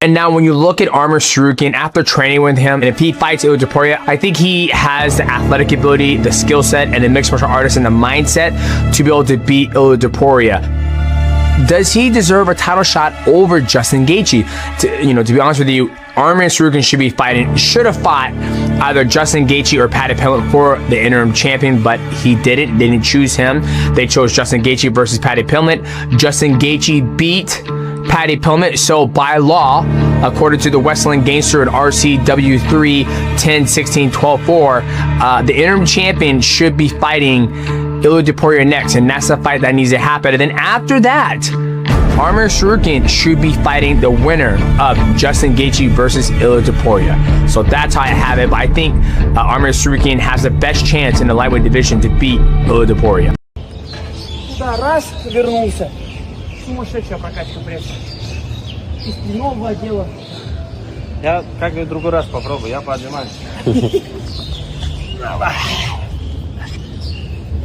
And now when you look at Arman Tsarukyan, after training with him, and if he fights Ilia Topuria, I think he has the athletic ability, the skill set, and the mixed martial artist and the mindset to be able to beat Ilia Topuria. Does he deserve a title shot over Justin Gaethje? To be honest with you, Arman Tsarukyan should have fought either Justin Gaethje or Paddy Pimblett for the interim champion, but he didn't. They didn't choose him. They chose Justin Gaethje versus Paddy Pimblett. Justin Gaethje beat Paddy Pimblett, so by law, according to the Westland Gangster and RCW 3-10-16-12-4, the interim champion should be fighting Ilia Topuria next, and that's the fight that needs to happen. And then after that, Arman Tsarukyan should be fighting the winner of Justin Gaethje versus Ilia Topuria. So that's how I have it. But I think Arman Tsarukyan has the best chance in the lightweight division to beat Ilia Topuria. Раз, вернулся. Сумасшедшая прокачка пресса. Из спинного отдела. Я как-нибудь другой раз попробую, я поотжимаюсь.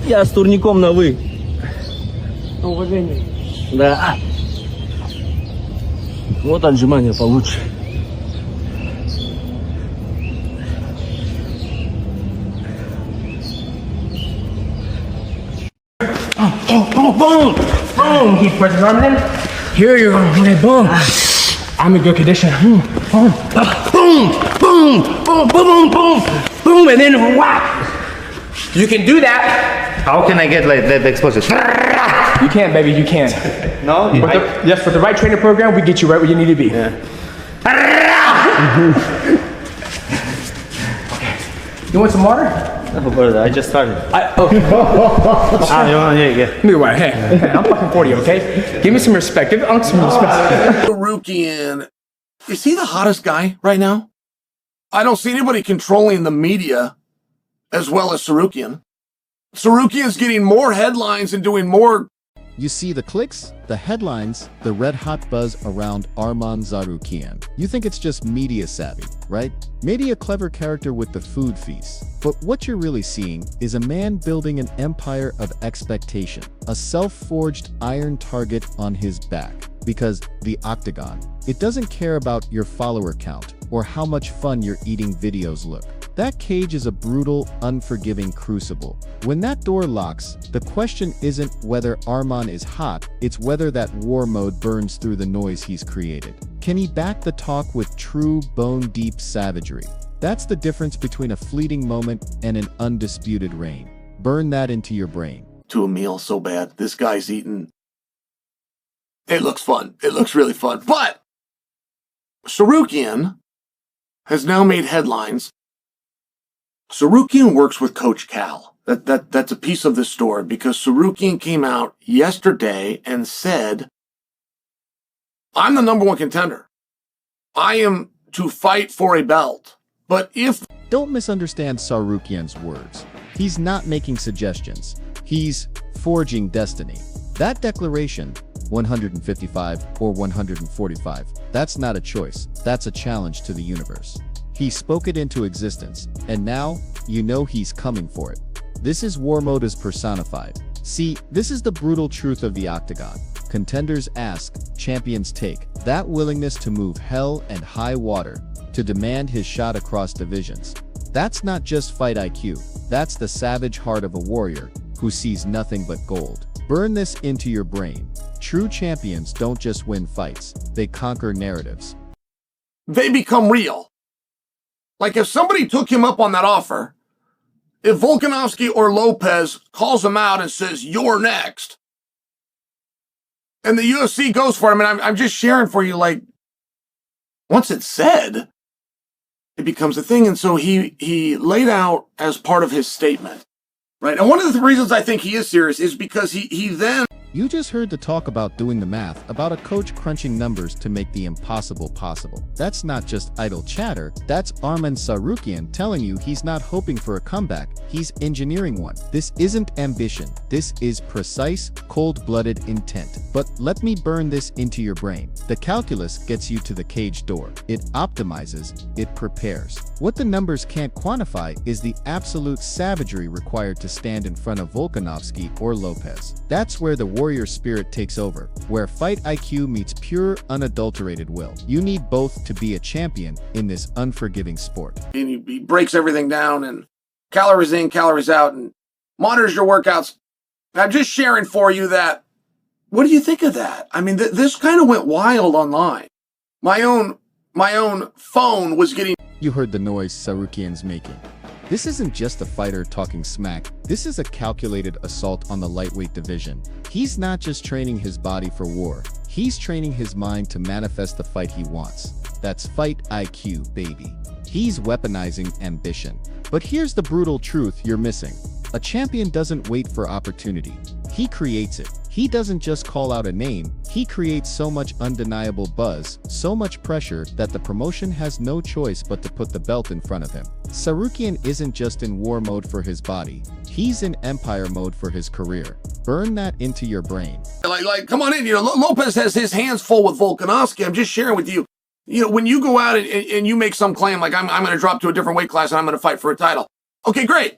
Я с турником на «вы». На уважение. Да. Вот отжимания получше. Boom! He puts his arm in. Here you go. Okay, boom. I'm in good condition. Boom, boom, boom, boom, boom, boom, boom, boom, and then whack. You can do that. How can I get like that explosive? You can, baby. You can. No? Yes, with the right training program, we get you right where you need to be. Yeah. Okay. You want some water? No, brother, I just started. Okay. You want to get? Give me the water. Hey, I'm fucking 40, okay? Give me some respect. Give Unc some respect. Tsarukyan, is he the hottest guy right now? I don't see anybody controlling the media as well as Tsarukyan. Tsarukyan's getting more headlines and doing more. You see the clicks, the headlines, the red-hot buzz around Arman Tsarukyan. You think it's just media savvy, right? Maybe a clever character with the food feast. But what you're really seeing is a man building an empire of expectation, a self-forged iron target on his back. Because the Octagon, it doesn't care about your follower count or how much fun your eating videos look. That cage is a brutal, unforgiving crucible. When that door locks, the question isn't whether Arman is hot, it's whether that war mode burns through the noise he's created. Can he back the talk with true, bone-deep savagery? That's the difference between a fleeting moment and an undisputed reign. Burn that into your brain. To a meal so bad. This guy's eating. It looks fun. It looks really fun. But Tsarukyan has now made headlines. Tsarukyan works with Coach Cal. That's a piece of this story because Tsarukyan came out yesterday and said, I'm the #1 contender. I am to fight for a belt. But if... Don't misunderstand Tsarukyan's words. He's not making suggestions. He's forging destiny. That declaration, 155 or 145, that's not a choice. That's a challenge to the universe. He spoke it into existence, and now, you know he's coming for it. This is war mode as personified. See, this is the brutal truth of the Octagon. Contenders ask, champions take. That willingness to move hell and high water, to demand his shot across divisions. That's not just fight IQ, that's the savage heart of a warrior, who sees nothing but gold. Burn this into your brain. True champions don't just win fights, they conquer narratives. They become real. Like if somebody took him up on that offer, if Volkanovski or Lopez calls him out and says, you're next, and the UFC goes for him, and I'm just sharing for you, like, once it's said, it becomes a thing. And so he laid out as part of his statement, right? And one of the reasons I think he is serious is because he then... You just heard the talk about doing the math, about a coach crunching numbers to make the impossible possible. That's not just idle chatter, that's Arman Tsarukyan telling you he's not hoping for a comeback, he's engineering one. This isn't ambition, this is precise, cold-blooded intent. But let me burn this into your brain. The calculus gets you to the cage door. It optimizes, it prepares. What the numbers can't quantify is the absolute savagery required to stand in front of Volkanovski or Lopez. That's where the warrior spirit takes over, where fight IQ meets pure, unadulterated will. You need both to be a champion in this unforgiving sport. And he breaks everything down and calories in, calories out, and monitors your workouts. I'm just sharing for you that. What do you think of that? I mean, this kind of went wild online. My own phone was getting. You heard the noise Tsarukyan's making. This isn't just a fighter talking smack. This is a calculated assault on the lightweight division. He's not just training his body for war. He's training his mind to manifest the fight he wants. That's fight IQ, baby. He's weaponizing ambition. But here's the brutal truth you're missing. A champion doesn't wait for opportunity. He creates it. He doesn't just call out a name, he creates so much undeniable buzz, so much pressure that the promotion has no choice but to put the belt in front of him. Tsarukyan isn't just in war mode for his body, he's in empire mode for his career. Burn that into your brain. Like, come on in. Lopez has his hands full with Volkanovski. I'm just sharing with you. When you go out and you make some claim like I'm going to drop to a different weight class and I'm going to fight for a title. Okay, great.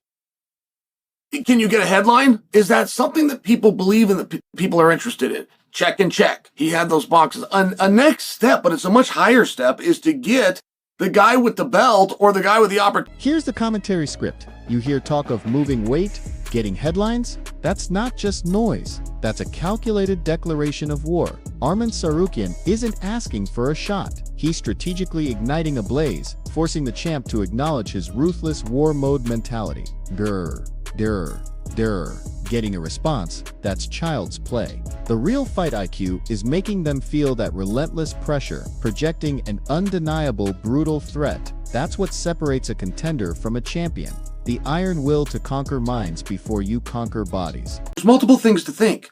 Can you get a headline? Is that something that people believe and that people are interested in? Check and check. He had those boxes. A next step, but it's a much higher step, is to get the guy with the belt or the guy with the opportunity. Here's the commentary script. You hear talk of moving weight, getting headlines. That's not just noise. That's a calculated declaration of war. Arman Tsarukyan isn't asking for a shot. He's strategically igniting a blaze, forcing the champ to acknowledge his ruthless war mode mentality. Grr. Getting a response, that's child's play. The real fight IQ is making them feel that relentless pressure, projecting an undeniable brutal threat. That's what separates a contender from a champion. The iron will to conquer minds before you conquer bodies. There's multiple things to think.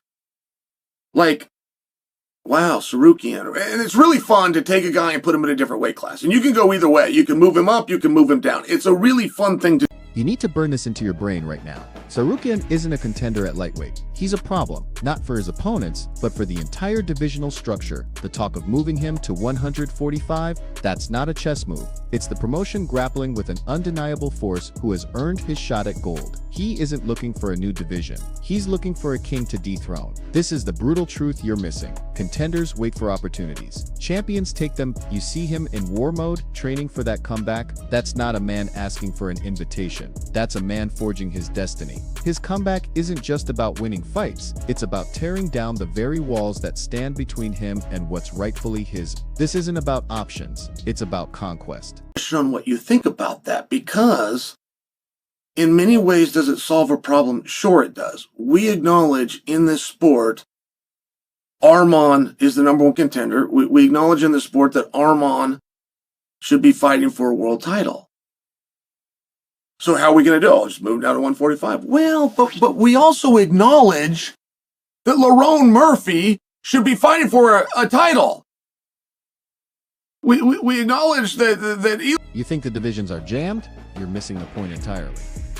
Like, wow, Tsarukyan. And it's really fun to take a guy and put him in a different weight class. And you can go either way. You can move him up, you can move him down. It's a really fun thing to do. You need to burn this into your brain right now. Tsarukyan isn't a contender at lightweight. He's a problem, not for his opponents, but for the entire divisional structure. The talk of moving him to 145, that's not a chess move. It's the promotion grappling with an undeniable force who has earned his shot at gold. He isn't looking for a new division. He's looking for a king to dethrone. This is the brutal truth you're missing. Contenders wait for opportunities. Champions take them. You see him in war mode, training for that comeback. That's not a man asking for an invitation. That's a man forging his destiny. His comeback isn't just about winning fights. It's about tearing down the very walls that stand between him and what's rightfully his. This isn't about options. It's about conquest. On what you think about that, because in many ways, does it solve a problem? Sure it does. We acknowledge in this sport, Arman is the number one contender. We acknowledge in the sport that Arman should be fighting for a world title. So how are we going to do? Oh, just move down to 145. Well, but we also acknowledge that Lerone Murphy should be fighting for a title. We acknowledge that You think the divisions are jammed? You're missing the point entirely.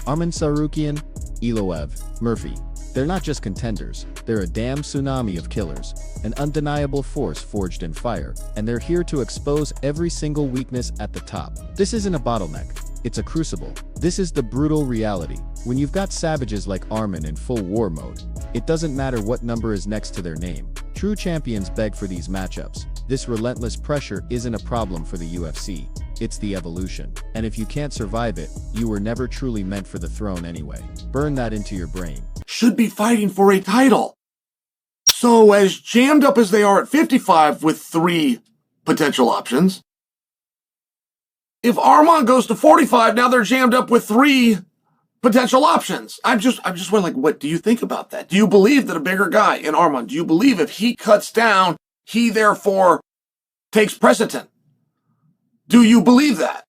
Arman Tsarukyan, Iloev, Murphy. They're not just contenders. They're a damn tsunami of killers, an undeniable force forged in fire, and they're here to expose every single weakness at the top. This isn't a bottleneck. It's a crucible. This is the brutal reality. When you've got savages like Arman in full war mode, it doesn't matter what number is next to their name. True champions beg for these matchups. This relentless pressure isn't a problem for the UFC. It's the evolution. And if you can't survive it, you were never truly meant for the throne anyway. Burn that into your brain. Should be fighting for a title. So as jammed up as they are at 55 with 3 potential options, if Arman goes to 45, now they're jammed up with 3 potential options. I'm just wondering, like, what do you think about that? Do you believe that a bigger guy in Arman, do you believe if he cuts down, he therefore takes precedent? Do you believe that?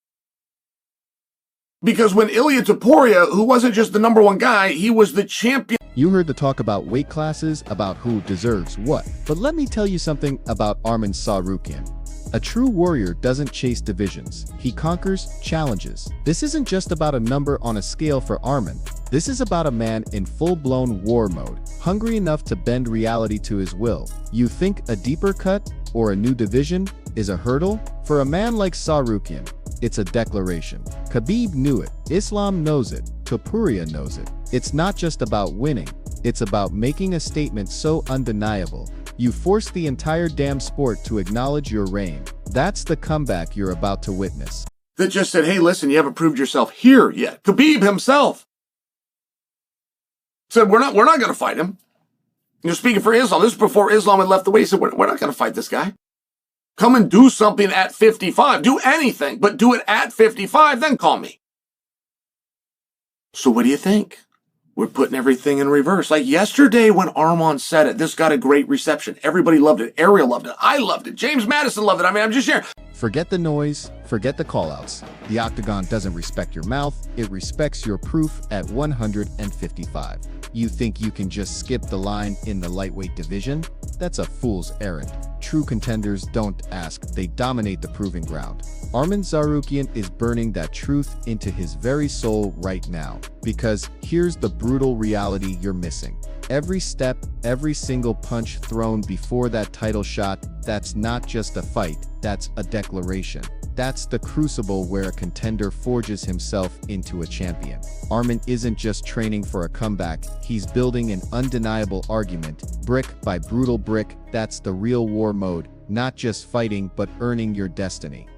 Because when Ilia Topuria, who wasn't just the number one guy, he was the champion. You heard the talk about weight classes, about who deserves what. But let me tell you something about Arman Tsarukyan. A true warrior doesn't chase divisions. He conquers challenges. This isn't just about a number on a scale for Arman. This is about a man in full-blown war mode, hungry enough to bend reality to his will. You think a deeper cut or a new division is a hurdle? For a man like Tsarukyan, it's a declaration. Khabib knew it. Islam knows it. Topuria knows it. It's not just about winning. It's about making a statement so undeniable. You force the entire damn sport to acknowledge your reign. That's the comeback you're about to witness. That just said, hey, listen, you haven't proved yourself here yet. Khabib himself said, we're not going to fight him. You're speaking for Islam. This is before Islam had left the way. He said, we're not going to fight this guy. Come and do something at 55. Do anything, but do it at 55, then call me. So what do you think? We're putting everything in reverse. Like yesterday when Arman said it, this got a great reception. Everybody loved it. Ariel loved it. I loved it. James Madison loved it. I mean, I'm just sharing. Forget the noise, forget the callouts. The octagon doesn't respect your mouth, it respects your proof at 155. You think you can just skip the line in the lightweight division? That's a fool's errand. True contenders don't ask, they dominate the proving ground. Arman Tsarukyan is burning that truth into his very soul right now. Because here's the brutal reality you're missing. Every step, every single punch thrown before that title shot, that's not just a fight, that's a declaration. That's the crucible where a contender forges himself into a champion. Arman isn't just training for a comeback, he's building an undeniable argument, brick by brutal brick. That's the real war mode, not just fighting but earning your destiny.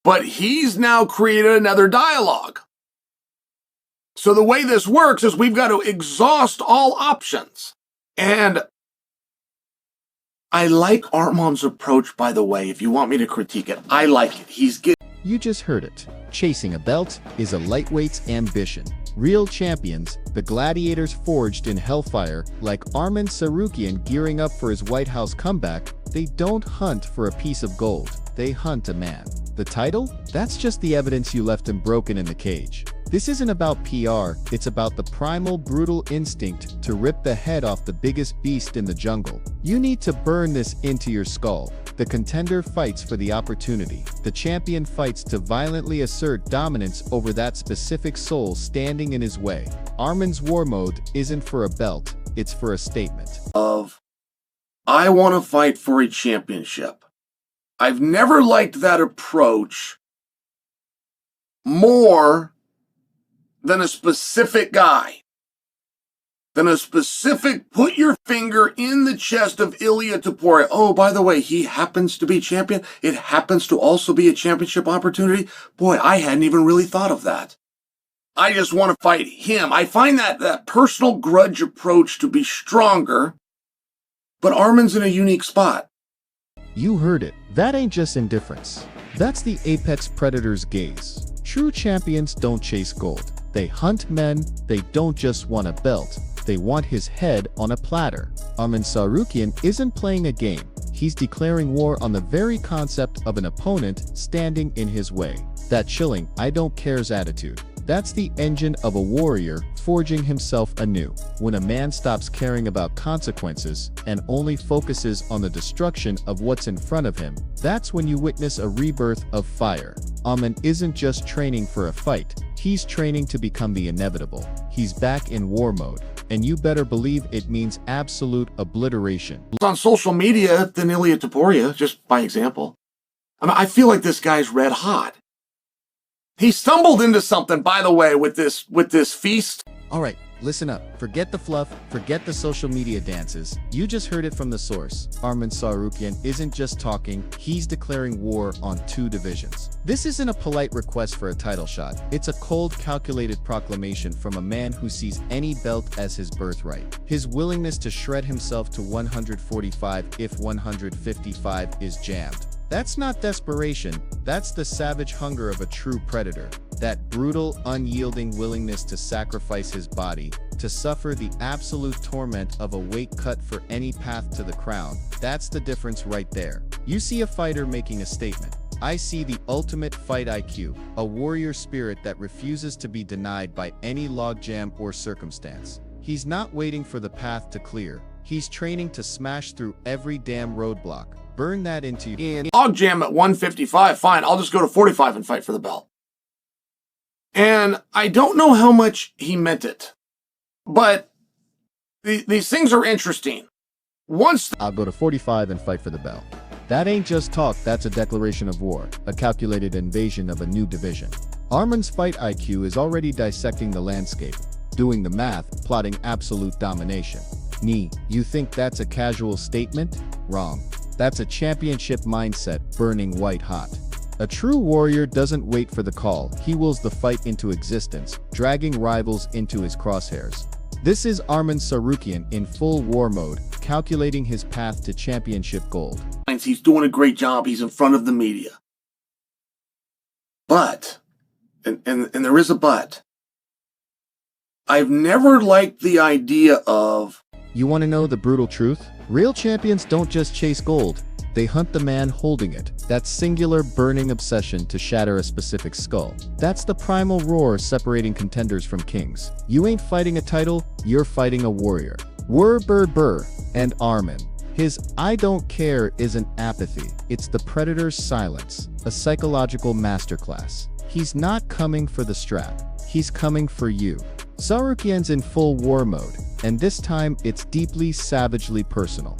But he's now created another dialogue. So the way this works is we've got to exhaust all options. And I like Arman's approach, by the way. If you want me to critique it, I like it. He's getting... You just heard it. Chasing a belt is a lightweight's ambition. Real champions, the gladiators forged in hellfire, like Arman Tsarukyan gearing up for his White House comeback, they don't hunt for a piece of gold. They hunt a man. The title? That's just the evidence you left him broken in the cage. This isn't about PR, it's about the primal, brutal instinct to rip the head off the biggest beast in the jungle. You need to burn this into your skull. The contender fights for the opportunity. The champion fights to violently assert dominance over that specific soul standing in his way. Arman's war mode isn't for a belt, it's for a statement. I want to fight for a championship. I've never liked that approach more than a specific guy, than a specific put your finger in the chest of Ilia Topuria. Oh, by the way, he happens to be champion. It happens to also be a championship opportunity. Boy, I hadn't even really thought of that. I just want to fight him. I find that personal grudge approach to be stronger, but Arman's in a unique spot. You heard it. That ain't just indifference. That's the apex predator's gaze. True champions don't chase gold. They hunt men, they don't just want a belt, they want his head on a platter. Arman Tsarukyan isn't playing a game, he's declaring war on the very concept of an opponent standing in his way. That chilling, I don't cares attitude. That's the engine of a warrior forging himself anew. When a man stops caring about consequences and only focuses on the destruction of what's in front of him, that's when you witness a rebirth of fire. Arman isn't just training for a fight, he's training to become the inevitable. He's back in war mode, and you better believe it means absolute obliteration. On social media than Ilia Topuria, just by example. I feel like this guy's red hot. He stumbled into something, by the way, with this feast. All right, listen up. Forget the fluff, forget the social media dances. You just heard it from the source. Arman Tsarukyan isn't just talking, he's declaring war on two divisions. This isn't a polite request for a title shot. It's a cold, calculated proclamation from a man who sees any belt as his birthright. His willingness to shred himself to 145 if 155 is jammed. That's not desperation, that's the savage hunger of a true predator. That brutal, unyielding willingness to sacrifice his body, to suffer the absolute torment of a weight cut for any path to the crown. That's the difference right there. You see a fighter making a statement. I see the ultimate fight IQ, a warrior spirit that refuses to be denied by any logjam or circumstance. He's not waiting for the path to clear, he's training to smash through every damn roadblock. Burn that into you. Logjam at 155, fine, I'll just go to 45 and fight for the belt. And I don't know how much he meant it, but these things are interesting. I'll go to 45 and fight for the belt. That ain't just talk, that's a declaration of war, a calculated invasion of a new division. Arman's fight IQ is already dissecting the landscape. doing the math, plotting absolute domination. Ni, you think that's a casual statement? Wrong. That's a championship mindset, burning white hot. A true warrior doesn't wait for the call, he wills the fight into existence, dragging rivals into his crosshairs. This is Arman Tsarukyan in full war mode, calculating his path to championship gold. He's doing a great job. He's in front of the media. But, and there is a but, I've never liked the idea of... You want to know the brutal truth? Real champions don't just chase gold. They hunt the man holding it, that singular burning obsession to shatter a specific skull. That's the primal roar separating contenders from kings. You ain't fighting a title, you're fighting a warrior. Burr, and Arman. His "I don't care" isn't apathy, it's the predator's silence, a psychological masterclass. He's not coming for the strap, he's coming for you. Tsarukyan's in full war mode, and this time it's deeply, savagely personal.